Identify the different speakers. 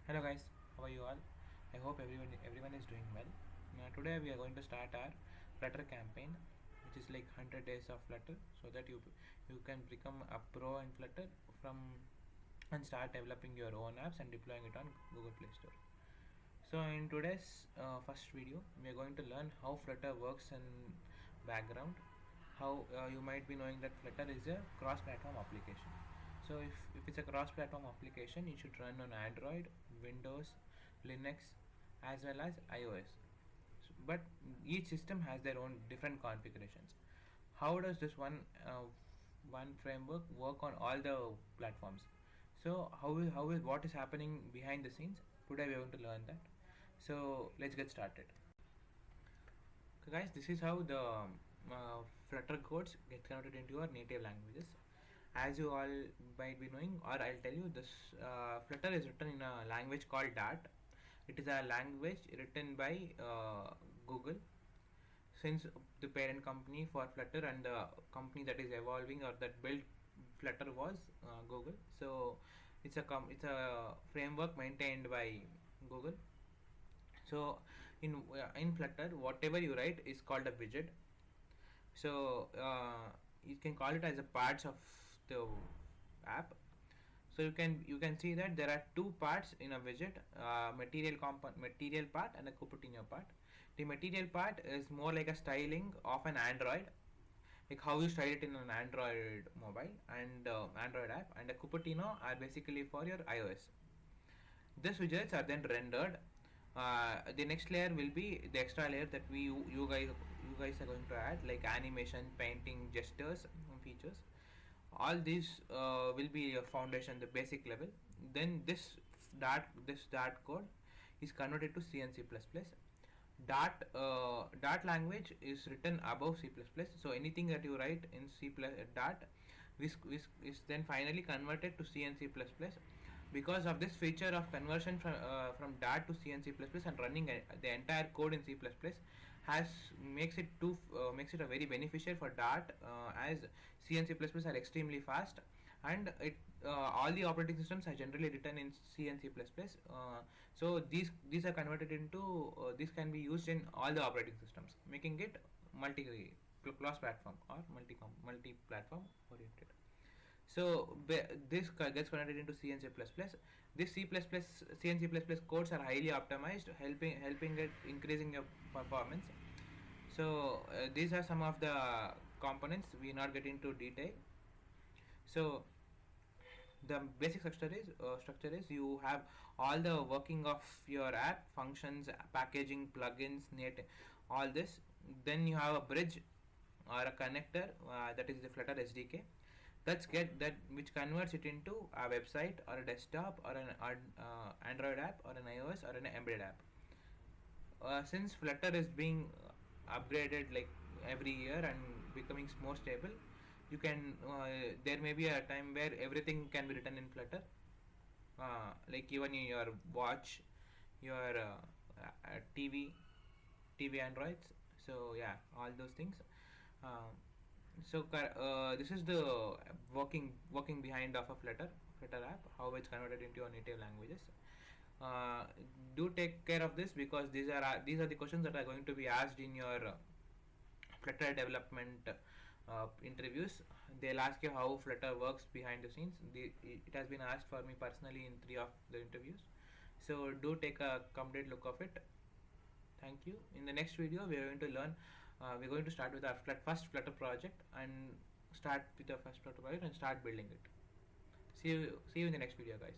Speaker 1: Hello guys, how are you all? I hope everyone is doing well. Now today we are going to start our Flutter campaign, which is like 100 days of Flutter, so that you can become a pro in Flutter from and start developing your own apps and deploying it on Google Play Store. So in today's first video, we are going to learn how Flutter works in background. How you might be knowing that Flutter is a cross-platform application. So if it's a cross-platform application, it should run on Android, Windows, Linux, as well as iOS. But each system has their own different configurations. How does this one framework work on all the platforms? So what is happening behind the scenes? Today we are going to learn that. So let's get started. Okay, guys, this is how the Flutter codes get converted into your native languages. As you all might be knowing, or I'll tell you, this Flutter is written in a language called Dart. It is a language written by Google, since the parent company for Flutter and the company that is evolving or that built Flutter was Google. So it's a framework maintained by Google. So in Flutter, whatever you write is called a widget. So you can call it as a parts of the app. So you can see that there are two parts in a widget: material part and a Cupertino part. The material part is more like a styling of an Android, like how you style it in an Android mobile and Android app, and a Cupertino are basically for your iOS. These widgets are then rendered. The next layer will be the extra layer that you guys are going to add, like animation, painting, gestures, features. All these will be your foundation, the basic level. Then Dart code is converted to C and C++. Dart language is written above C++. So anything that you write in C plus Dart is then finally converted to C and C++. Because of this feature of conversion from Dart to C and C++ and running the entire code in C++ has makes it a very beneficial for Dart, as C and C++ are extremely fast, and all the operating systems are generally written in C and C++. So these are converted into this can be used in all the operating systems, making it cross platform or multi platform oriented. So this gets converted into C and C++. This C and C++ codes are highly optimized, helping it increasing your performance. So these are some of the components. We not get into detail. So the basic structure is you have all the working of your app, functions, packaging, plugins, net, all this. Then you have a bridge or a connector, that is the Flutter SDK, which converts it into a website or a desktop or an Android app or an iOS or an embedded app. Since Flutter is being upgraded like every year and becoming more stable, you can there may be a time where everything can be written in Flutter, like even in your watch, your TV Androids. So yeah, all those things. Uh, this is the working behind of a Flutter app, how it's converted into your native languages. Uh, do take care of this, because these are the questions that are going to be asked in your Flutter development interviews. They'll ask you how Flutter works behind the scenes. It has been asked for me personally in 3 of the interviews. So do take a complete look of it. Thank you. In the next video, we are going to learn. We're going to start with our first Flutter project and start with the first Flutter project and start building it. See you in the next video, guys.